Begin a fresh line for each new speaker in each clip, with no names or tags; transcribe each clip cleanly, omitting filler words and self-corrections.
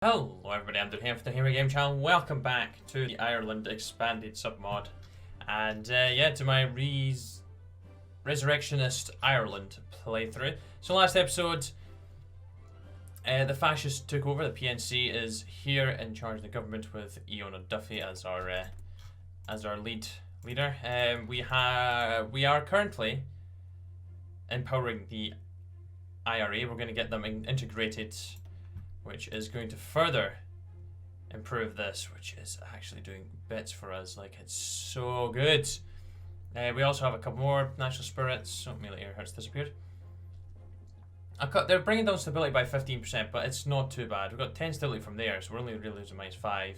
Hello everybody, I'm doing here for the Hero Game channel. Welcome back to the Ireland expanded submod. And yeah, to my Resurrectionist Ireland playthrough. So last episode, the fascists took over. The PNC is here in charge of the government with Iona Duffy as our leader. We are currently empowering the IRA. We're going to get them integrated, which is going to further improve this, which is actually doing bits for us. Like, it's so good. We also have a couple more national spirits. Oh, melee air hurts disappeared. They're bringing down stability by 15%, but it's not too bad. We've got 10 stability from there, so we're only really losing -5.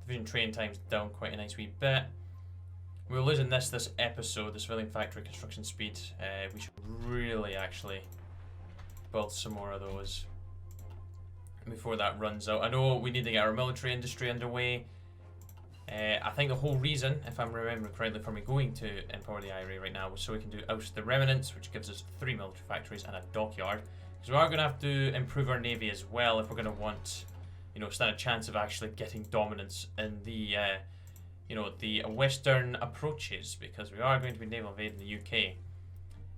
Division train time's down quite a nice wee bit. We're losing this episode, the civilian factory construction speed. We should really actually build some more of those before that runs out. I know we need to get our military industry underway. I think the whole reason, if I'm remembering correctly, for me going to empower the IRA right now was so we can do Oust the Remnants, which gives us 3 military factories and a dockyard. Because we are going to have to improve our navy as well if we're going to want, stand a chance of actually getting dominance in the, the western approaches, because we are going to be naval invading the UK.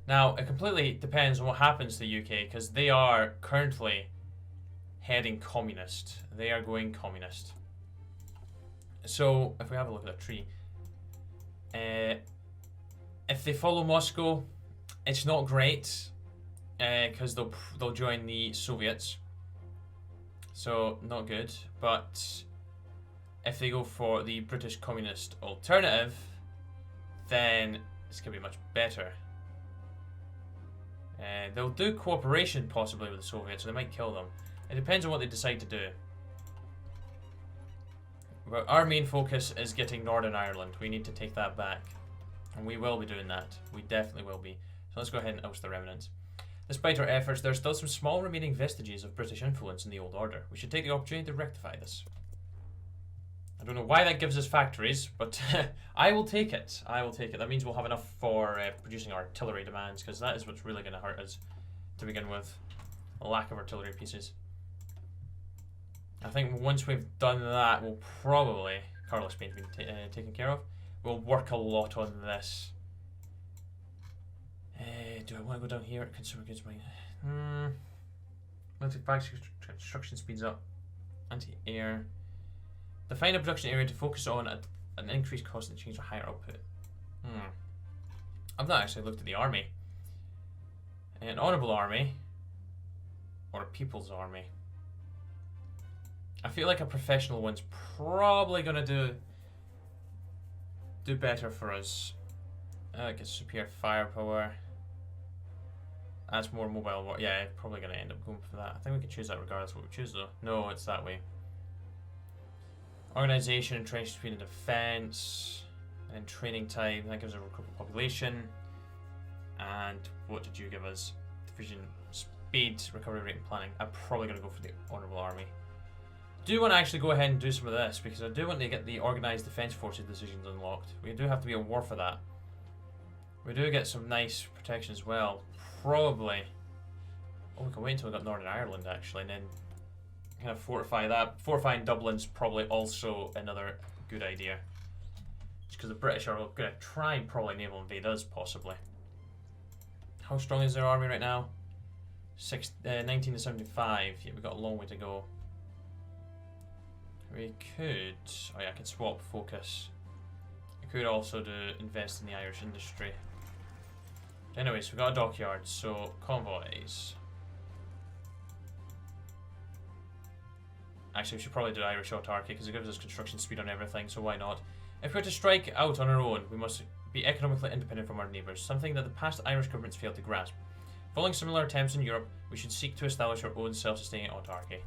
Now, it completely depends on what happens to the UK, because they are currently heading communist. They are going communist. So if we have a look at the tree, if they follow Moscow, it's not great, because they'll join the Soviets. So not good. But if they go for the British communist alternative, then it's gonna be much better. They'll do cooperation possibly with the Soviets, so they might kill them. It depends on what they decide to do. But our main focus is getting Northern Ireland. We need to take that back. And we will be doing that. We definitely will be. So let's go ahead and oust the remnants. Despite our efforts, there are still some small remaining vestiges of British influence in the old order. We should take the opportunity to rectify this. I don't know why that gives us factories, but I will take it. I will take it. That means we'll have enough for producing artillery demands, because that is what's really going to hurt us to begin with. A lack of artillery pieces. I think once we've done that, we'll probably, Carlos Spain's been taken care of, we'll work a lot on this. Do I want to go down here? Consumer goods mine. Multi-factory construction speeds up. Anti-air. Define a production area to focus on an increased cost and change for higher output. I've not actually looked at the army. An honourable army or a people's army. I feel like a professional one's probably gonna do better for us. Gets superior firepower. Adds more mobile war. Yeah, probably gonna end up going for that. I think we can choose that regardless of what we choose though. No, it's that way. Organization, entrenched speed and defense, and then training time. That gives a recruitment population. And what did you give us? Division speed, recovery rate, and planning. I'm probably gonna go for the honourable army. Do want to actually go ahead and do some of this, because I do want to get the Organised Defence Forces decisions unlocked. We do have to be at war for that. We do get some nice protection as well. Probably. Oh, we can wait until we got Northern Ireland actually, and then kind of fortify that. Fortifying Dublin's probably also another good idea. Just because the British are going to try and probably naval invade us, possibly. How strong is their army right now? 19 to 75. Yeah, we've got a long way to go. We could, oh yeah, I could swap focus. I could also invest in the Irish industry. Anyways, we got a dockyard, so convoys. Actually, we should probably do Irish autarky because it gives us construction speed on everything, so why not? If we're to strike out on our own, we must be economically independent from our neighbours, something that the past Irish governments failed to grasp. Following similar attempts in Europe, we should seek to establish our own self-sustaining autarky.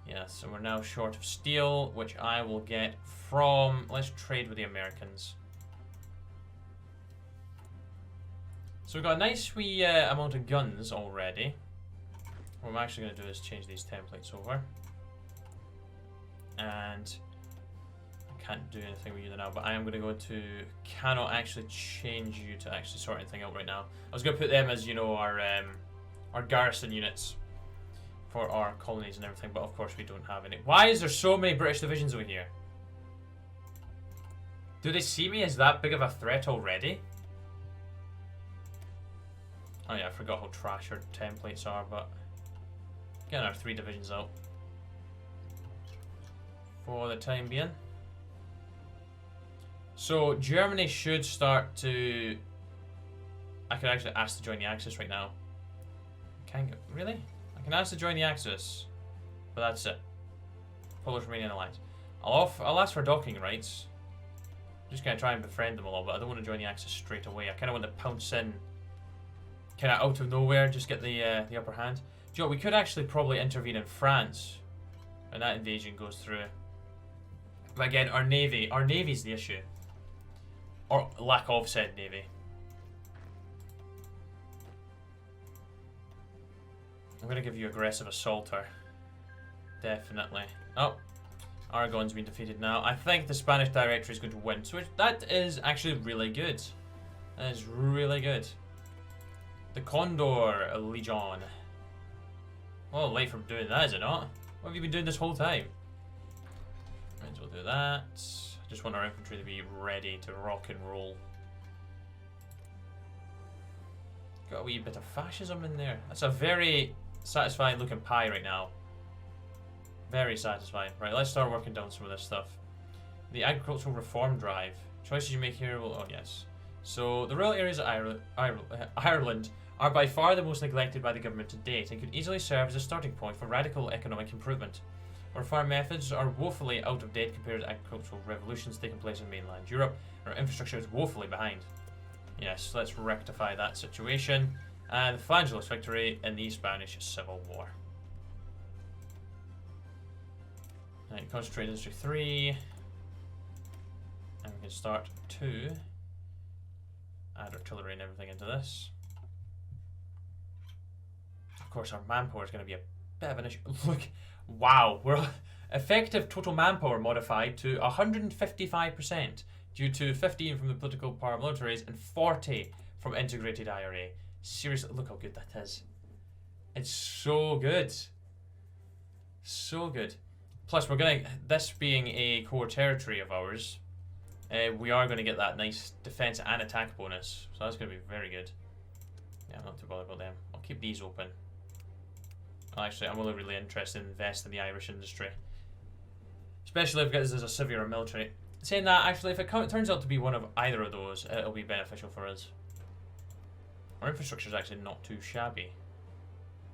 Yes, and we're now short of steel, which I will get from... Let's trade with the Americans. So we've got a nice wee amount of guns already. What I'm actually going to do is change these templates over. And I can't do anything with you now, but I am going to go to... Cannot actually change you to actually sort anything out right now. I was going to put them as, our garrison units for our colonies and everything, but of course we don't have any. Why is there so many British divisions over here? Do they see me as that big of a threat already? Oh yeah, I forgot how trash our templates are, but getting our 3 divisions out for the time being. So Germany should start to... I could actually ask to join the Axis right now. Really? I can ask to join the Axis, but that's it. Polish-Romanian alliance. I'll ask for docking rights. Just gonna try and befriend them a little bit. I don't want to join the Axis straight away. I kind of want to pounce in, kind of out of nowhere, just get the upper hand. Do you know, we could actually probably intervene in France, and that invasion goes through. But again, our navy's the issue, or lack of said navy. I'm gonna give you aggressive assaulter. Definitely. Oh, Aragon's been defeated now. I think the Spanish Directory is going to win, so that is actually really good. That is really good. The Condor Legion. Well, late for doing that, is it not? What have you been doing this whole time? Might as well do that. Just want our infantry to be ready to rock and roll. Got a wee bit of fascism in there. That's a very satisfying looking pie right now. Very satisfying. Right, let's start working down some of this stuff. The agricultural reform drive. Choices you make here will... Oh, yes. So, the rural areas of Ireland are by far the most neglected by the government to date and could easily serve as a starting point for radical economic improvement. Our farm methods are woefully out of date compared to agricultural revolutions taking place in mainland Europe. Our infrastructure is woefully behind. Yes, let's rectify that situation. And the Phalangelist victory in the Spanish Civil War. Right, concentrate industry 3. And we can start to add artillery and everything into this. Of course, our manpower is going to be a bit of an issue. Look, wow, we're effective total manpower modified to 155% due to 15 from the political paramilitaries and 40 from integrated IRA. Seriously, look how good that is. It's so good. So good. Plus, we're going to, this being a core territory of ours, we are going to get that nice defense and attack bonus. So that's going to be very good. Yeah, I'm not too bothered about them. I'll keep these open. Actually, I'm only really interested in investing in the Irish industry. Especially if this is a civil or military. Saying that, actually, if it turns out to be one of either of those, it'll be beneficial for us. Our infrastructure is actually not too shabby.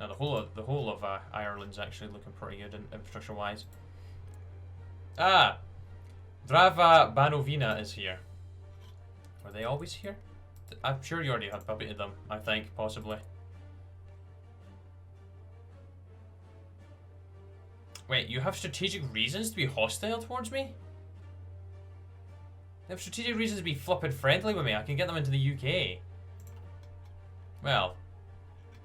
Now, the whole of Ireland's actually looking pretty good infrastructure-wise. Ah! Drava Banovina is here. Were they always here? I'm sure you already had puppeted them, I think, possibly. Wait, you have strategic reasons to be hostile towards me? They have strategic reasons to be flippin' friendly with me. I can get them into the UK. Well,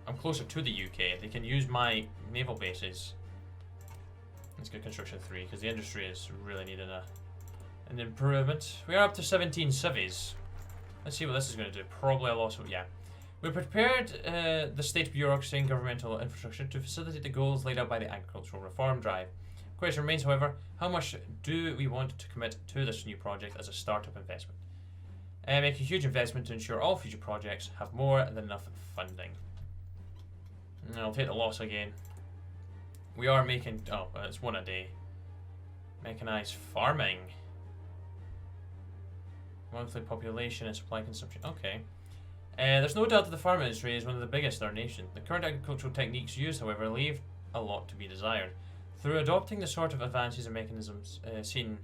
I'm closer to the UK. They can use my naval bases. Let's get construction 3 because the industry is really needing an improvement. We are up to 17 civies. Let's see what this is going to do. Probably a loss of... Yeah. We prepared the state bureaucracy and governmental infrastructure to facilitate the goals laid out by the agricultural reform drive. The question remains, however, how much do we want to commit to this new project as a startup investment? Make a huge investment to ensure all future projects have more than enough funding. And I'll take the loss again. We are making... Oh, it's one a day. Mechanized farming. Monthly population and supply consumption. Okay. There's no doubt that the farm industry is one of the biggest in our nation. The current agricultural techniques used, however, leave a lot to be desired. Through adopting the sort of advances and mechanisms seen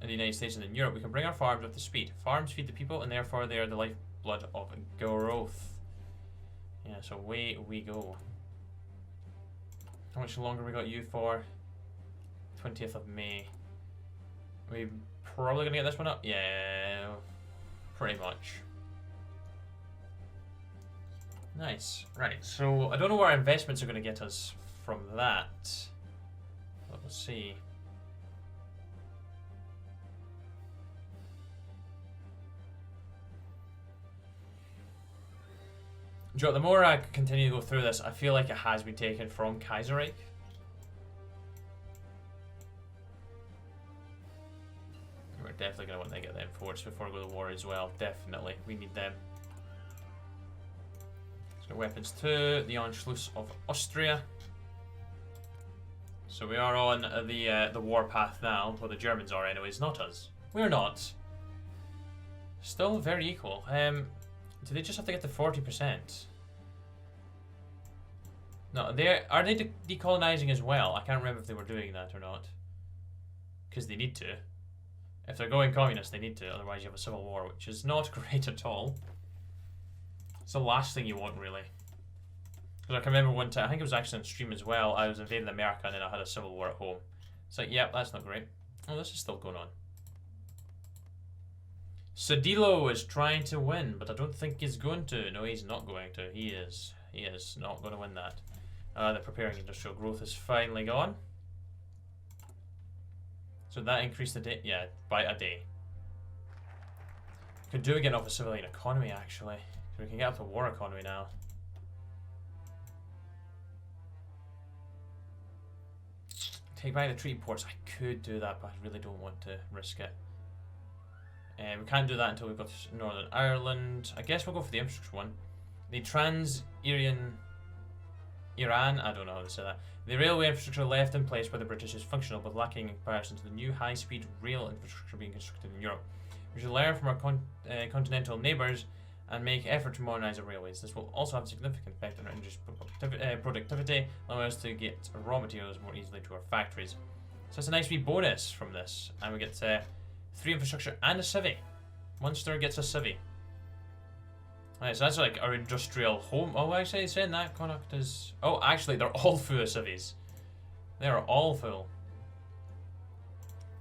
in the United States and in Europe, we can bring our farms up to speed. Farms feed the people, and therefore they are the lifeblood of growth. Yeah, so away we go. How much longer we got you for? 20th of May. We probably gonna get this one up? Yeah, pretty much. Nice. Right, so I don't know where our investments are going to get us from that. But we'll see. Joe, the more I continue to go through this, I feel like it has been taken from Kaiserreich. We're definitely going to want to get them forts before we go to war as well. Definitely. We need them. Let's go weapons to the Anschluss of Austria. So we are on the war path now. Well, the Germans are anyways, not us. We're not. Still very equal. Do they just have to get to 40%? No, are they decolonizing as well? I can't remember if they were doing that or not. Because they need to. If they're going communist, they need to. Otherwise, you have a civil war, which is not great at all. It's the last thing you want, really. Because I can remember one time, I think it was actually on stream as well. I was invading America and then I had a civil war at home. It's like, yep, that's not great. Oh, this is still going on. Sedilo is trying to win, but I don't think he's going to. No, he's not going to. He is. He is not going to win that. The preparing industrial growth is finally gone. So that increased the day, yeah, by a day. Could do again off a civilian economy, actually. So we can get up to war economy now. Take back the treaty ports. I could do that, but I really don't want to risk it. We can't do that until we've got Northern Ireland. I guess we'll go for the infrastructure one. The Iran, I don't know how to say that. The railway infrastructure left in place by the British is functional but lacking in comparison to the new high-speed rail infrastructure being constructed in Europe. We should learn from our continental neighbours and make effort to modernise our railways. This will also have a significant effect on our industry's productivity, allowing us to get raw materials more easily to our factories. So it's a nice wee bonus from this, and we get 3 infrastructure and a civvy. Munster gets a civvy. Alright, so that's like our industrial home. Oh, actually, saying that, Connacht is... Oh, actually, they're all full of civvies. They are all full.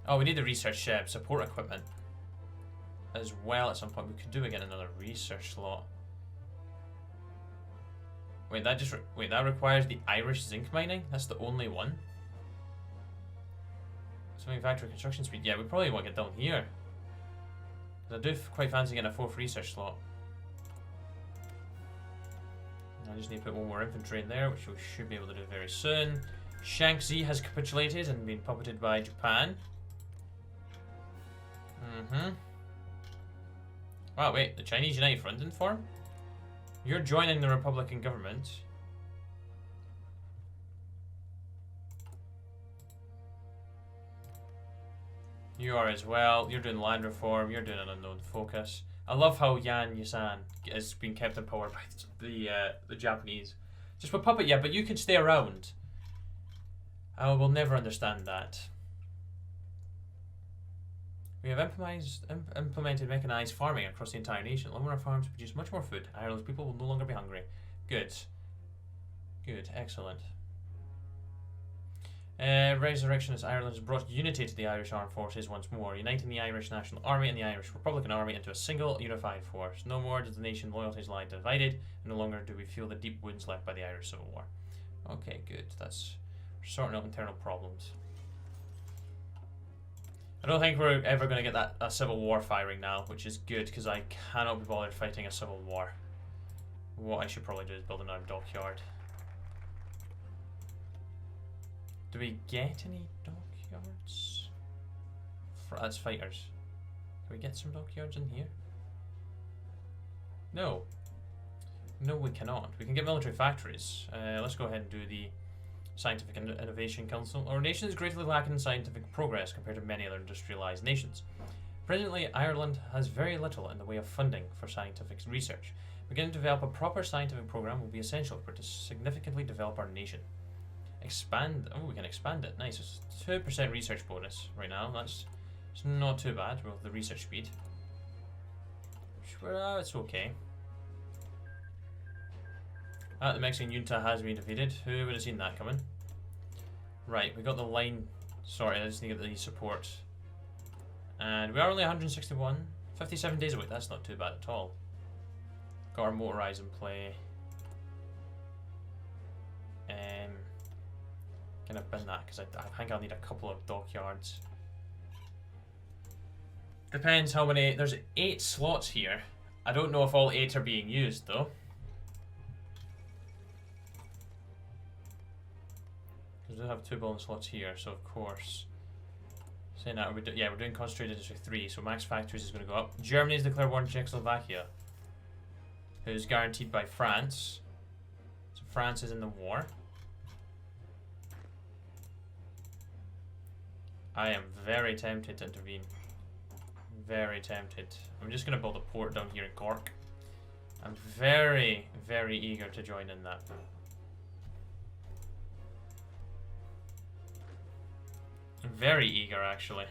Oh, we need the research support equipment as well at some point. We could do again another research slot. Wait, that requires the Irish zinc mining? That's the only one? Something factory construction speed. Yeah, we probably want to get down here. I do quite fancy getting a 4th research slot. I just need to put one more infantry in there, which we should be able to do very soon. Shaanxi has capitulated and been puppeted by Japan. Wow, wait, the Chinese United Front didn't form? You're joining the Republican government. You are as well. You're doing land reform. You're doing an unknown focus. I love how Yan Yusan has been kept in power by the Japanese. Just a puppet, yeah, but you can stay around. I will never understand that. We have implemented mechanized farming across the entire nation. Allowing our farms to produce much more food. Ireland's people will no longer be hungry. Good. Good, excellent. Resurrectionist Ireland has brought unity to the Irish Armed Forces once more, uniting the Irish National Army and the Irish Republican Army into a single unified force. No more does the nation loyalties lie divided, and no longer do we feel the deep wounds left by the Irish Civil War. Okay, good. That's sorting out internal problems. I don't think we're ever going to get a civil war firing now, which is good, because I cannot be bothered fighting a civil war. What I should probably do is build another dockyard. Do we get any dockyards? That's fighters. Can we get some dockyards in here? No. No, we cannot. We can get military factories. Let's go ahead and do the Scientific Innovation Council. Our nation is greatly lacking in scientific progress compared to many other industrialized nations. Presently, Ireland has very little in the way of funding for scientific research. Beginning to develop a proper scientific program will be essential for to significantly develop our nation. Expand. Oh, we can expand it. Nice. It's 2% research bonus right now. It's not too bad with the research speed. Sure, it's okay. The Mexican junta has been defeated. Who would have seen that coming? Right, we got the line sorted. I just need to get the support. And we are only 161. 57 days away. That's not too bad at all. Got our motorized in play. Can I bin that? Because I think I'll need a couple of dockyards. Depends how many. There's 8 slots here. I don't know if all 8 are being used though. we do have 2 building slots here, so of course. Saying that, yeah, we're doing concentrated industry 3, so max factories is going to go up. Germany has declared war on Czechoslovakia, who's guaranteed by France. So France is in the war. I am very tempted to intervene. Very tempted. I'm just going to build a port down here in Cork. I'm very, very eager to join in that. I'm very eager, actually.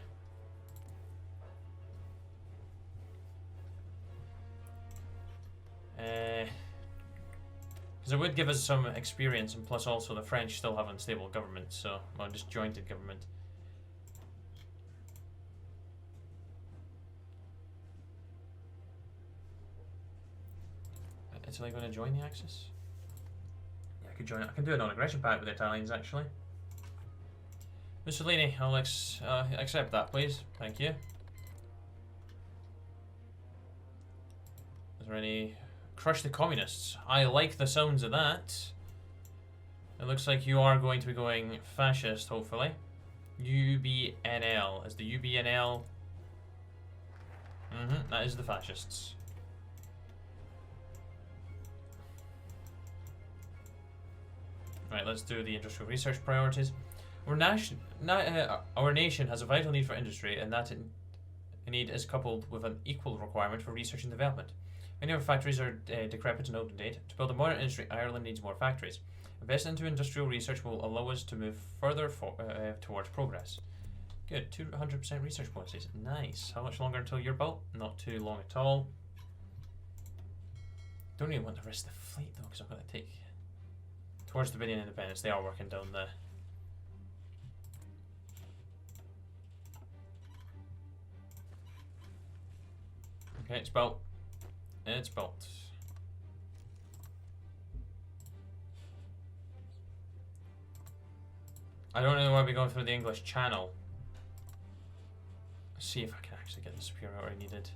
Because it would give us some experience, and plus also the French still have unstable government, so, well, disjointed government. Italy going to join the Axis? Yeah, I could join it. I can do a non-aggression pact with the Italians, actually. Mussolini, I'll accept that, please. Thank you. Is there any... Crush the communists. I like the sounds of that. It looks like you are going to be going fascist, hopefully. UBNL. Is the UBNL... that is the fascists. Right, let's do the industrial research priorities. Our nation has a vital need for industry, and that need is coupled with an equal requirement for research and development. Many of our factories are decrepit and out of date. To build a modern industry, Ireland needs more factories. Investing into industrial research will allow us to move further towards progress. Good, 200% research policies. Nice. How much longer until you're built? Not too long at all. Don't really want to risk the fleet though, because I've got to take towards the Dominion independence. They are working down there. Okay, it's built. It's built. I don't really want to be going through the English Channel. Let's see if I can actually get the superiority needed.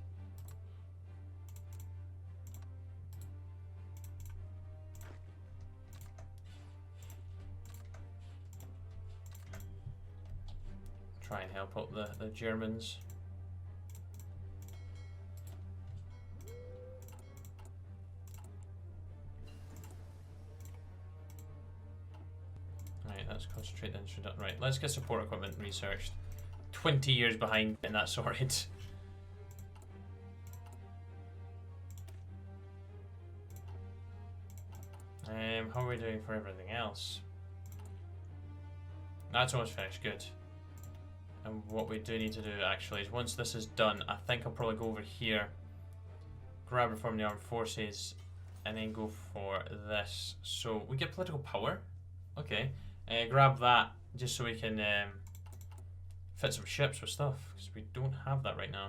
Try and help out the Germans. Right, let's concentrate the introduction. Right, let's get support equipment researched. 20 years behind in that sorted. How are we doing for everything else? That's almost finished, good. And what we do need to do actually is once this is done, I think I'll probably go over here, grab reform the armed forces, and then go for this. So we get political power. Okay. Grab that just so we can fit some ships with stuff, because we don't have that right now.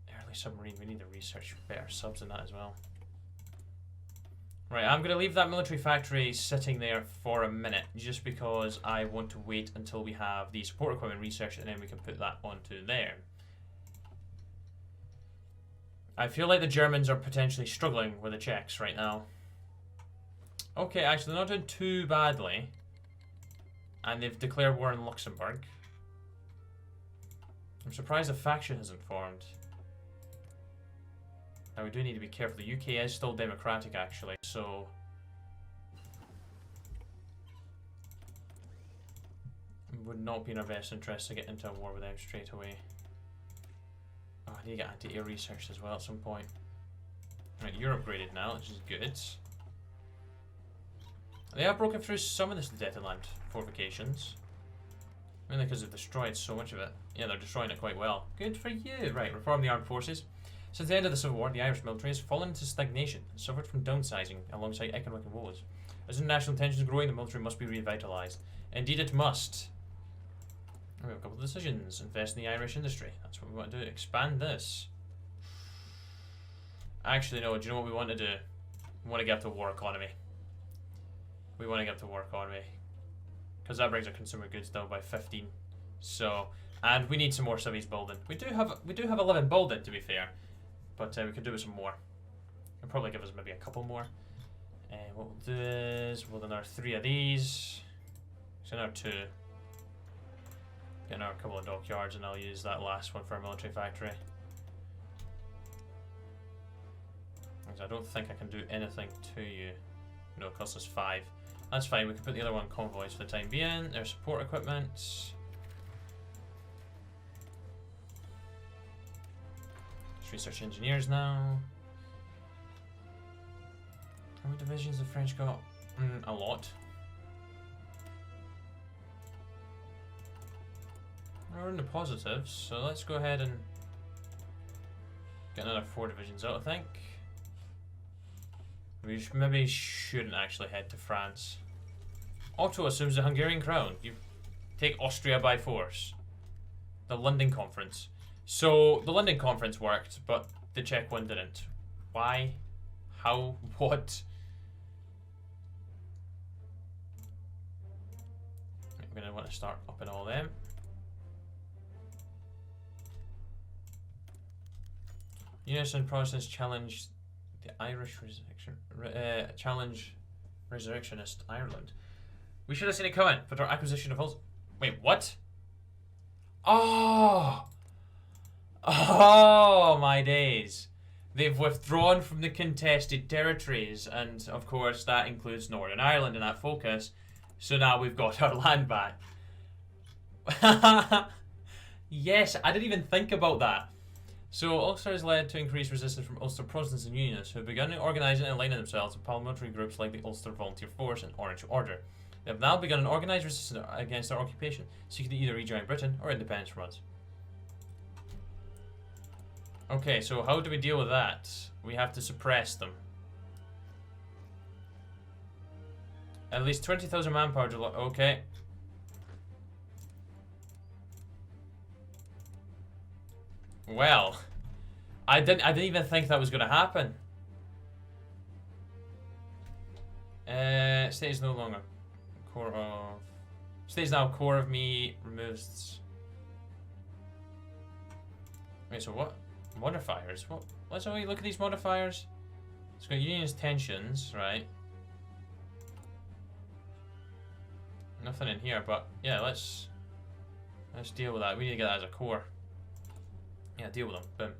Early submarine, we need to research better subs than that as well. Right, I'm going to leave that military factory sitting there for a minute, just because I want to wait until we have the support equipment research, and then we can put that onto there. I feel like the Germans are potentially struggling with the Czechs right now. Okay, actually they're not doing too badly. And they've declared war in Luxembourg. I'm surprised a faction hasn't formed. Now we do need to be careful. The UK is still democratic actually, so... it would not be in our best interest to get into a war with them straight away. Oh, I need to get anti-air research as well at some point. Right, you're upgraded now, which is good. They have broken through some of this Detonland fortifications. Mainly because they've destroyed so much of it. Yeah, they're destroying it quite well. Good for you. Right, reform the armed forces. Since the end of the Civil War, the Irish military has fallen into stagnation and suffered from downsizing alongside economic woes. As international tensions are growing, the military must be revitalised. Indeed it must. We have a couple of decisions. Invest in the Irish industry. That's what we want to do. Expand this. Actually, no. Do you know what we want to do? We want to get up to war economy. We want to get up to war economy. Because that brings our consumer goods down by 15. So, and we need some more cities building. We do have 11 building, to be fair. But we could do with some more. It'll probably give us maybe a couple more. What we'll do is we'll do another 3 of these. So another 2. Get another couple of dockyards, and I'll use that last one for a military factory. Because I don't think I can do anything to you. No, it costs us 5. That's fine, we can put the other one on convoys for the time being. There's support equipment. Let's research engineers now. How many divisions have the French got? A lot. We're in the positives, so let's go ahead and get another 4 divisions out, I think. We maybe shouldn't actually head to France. Otto assumes the Hungarian crown. You take Austria by force. The London Conference. So, the London Conference worked, but the Czech one didn't. Why? How? What? We're going to want to start up in all them. Unison Protestants challenge the Irish Resurrectionist Ireland. We should have seen it coming, but our acquisition of Ulster. Wait, what? Oh! Oh, my days. They've withdrawn from the contested territories, and of course that includes Northern Ireland in that focus. So now we've got our land back. Yes, I didn't even think about that. So Ulster has led to increased resistance from Ulster Protestants and Unionists, who have begun organising and aligning themselves with paramilitary groups like the Ulster Volunteer Force and Orange Order. They have now begun an organised resistance against our occupation, seeking to either rejoin Britain or independence from us. Okay, so how do we deal with that? We have to suppress them. At least 20,000 manpower to okay. Well, I didn't even think that was going to happen. State is no longer core of. State is now core of me. Removes. Wait, so what? Modifiers? What? Let's only look at these modifiers. It's got unionist tensions, right? Nothing in here, but yeah, let's deal with that. We need to get that as a core. Yeah, deal with them. Boom.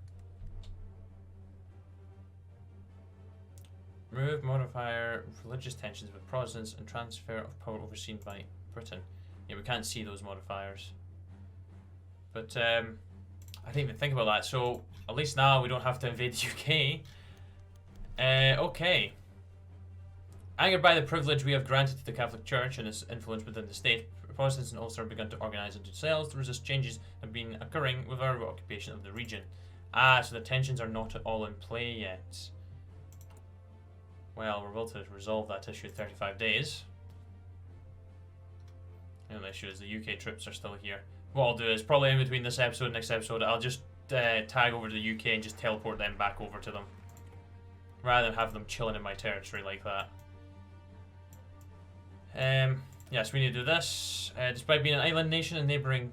Remove modifier religious tensions with Protestants and transfer of power overseen by Britain. Yeah, we can't see those modifiers. But I didn't even think about that. So at least now we don't have to invade the UK. Okay. Angered by the privilege we have granted to the Catholic Church and its influence within the state, Protestants and Ulster have begun to organise into themselves to resist changes that have been occurring with our occupation of the region. Ah, so the tensions are not at all in play yet. Well, we're able to resolve that issue in 35 days. The only issue is the UK troops are still here. What I'll do is probably in between this episode and next episode, I'll just tag over to the UK and just teleport them back over to them. Rather than have them chilling in my territory like that. Yes, we need to do this. Despite being an island nation and neighbouring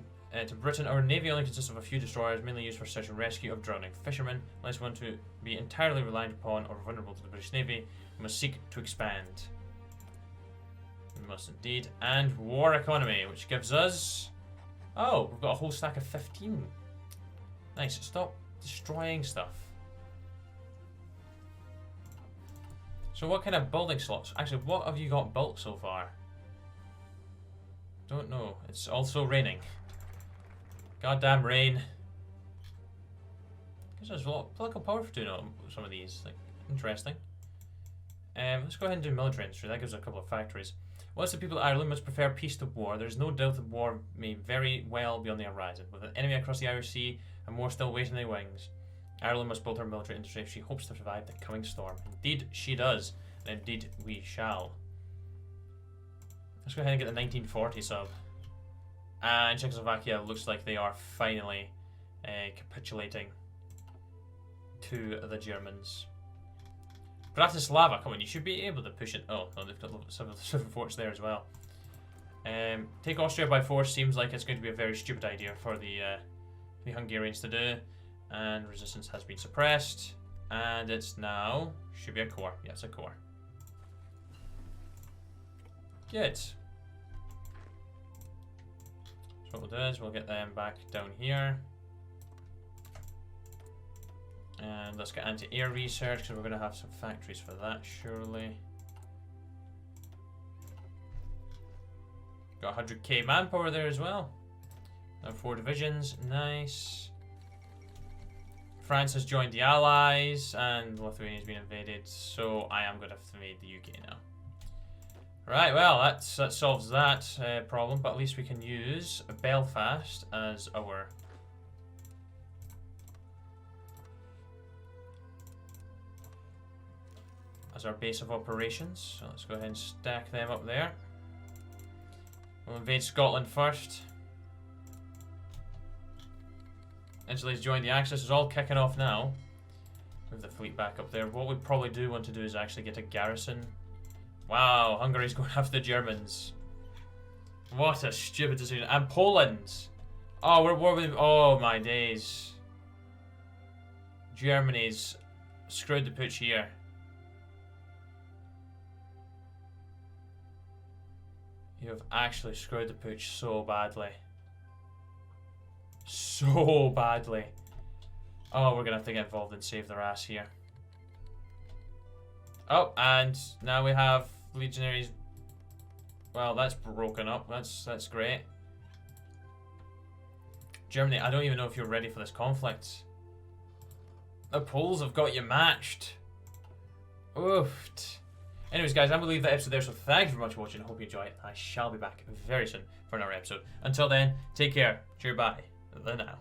to Britain, our navy only consists of a few destroyers, mainly used for search and rescue of drowning fishermen. Unless we want to be entirely reliant upon or vulnerable to the British Navy, we must seek to expand. We must indeed. And war economy, which gives us... Oh, we've got a whole stack of 15. Nice. Stop destroying stuff. So what kind of building slots? Actually, what have you got built so far? Don't know. It's also raining. Goddamn rain. Gives us a lot of political power for doing some of these. Like, interesting. Let's go ahead and do military industry. That gives us a couple of factories. Whilst the people of Ireland must prefer peace to war, there is no doubt that war may very well be on the horizon. With an enemy across the Irish Sea and more still waiting in the wings, Ireland must build her military industry if she hopes to survive the coming storm. Indeed, she does. And indeed, we shall. Let's go ahead and get the 1940 sub. And Czechoslovakia looks like they are finally capitulating to the Germans. Bratislava, come on, you should be able to push it. Oh, no, they've got civil forts there as well. Take Austria by force seems like it's going to be a very stupid idea for the Hungarians to do. And resistance has been suppressed. And it's now... should be a core. Yeah, it's a core. Good. So what we'll do is we'll get them back down here. And let's get anti-air research, because we're going to have some factories for that, surely. Got 100k manpower there as well. Now 4 divisions, nice. France has joined the Allies, and Lithuania's been invaded, so I am going to invade the UK now. Right, well, that solves that problem, but at least we can use Belfast as our base of operations. So let's go ahead and stack them up there. We'll invade Scotland first. Italy's joined the Axis. It's all kicking off now. Move the fleet back up there. What we probably do want to do is actually get a garrison. Wow, Hungary's going after the Germans. What a stupid decision. And Poland. Oh, oh my days. Germany's screwed the pooch here. You have actually screwed the pooch so badly. So badly. Oh, we're going to have to get involved and save their ass here. Oh, and now we have legionaries. Well, that's broken up. That's great. Germany, I don't even know if you're ready for this conflict. The Poles have got you matched. Oof. Anyways, guys, I'm going to leave that episode there, so thank you very much for watching. I hope you enjoy it. I shall be back very soon for another episode. Until then, take care. Cheer bye. The now.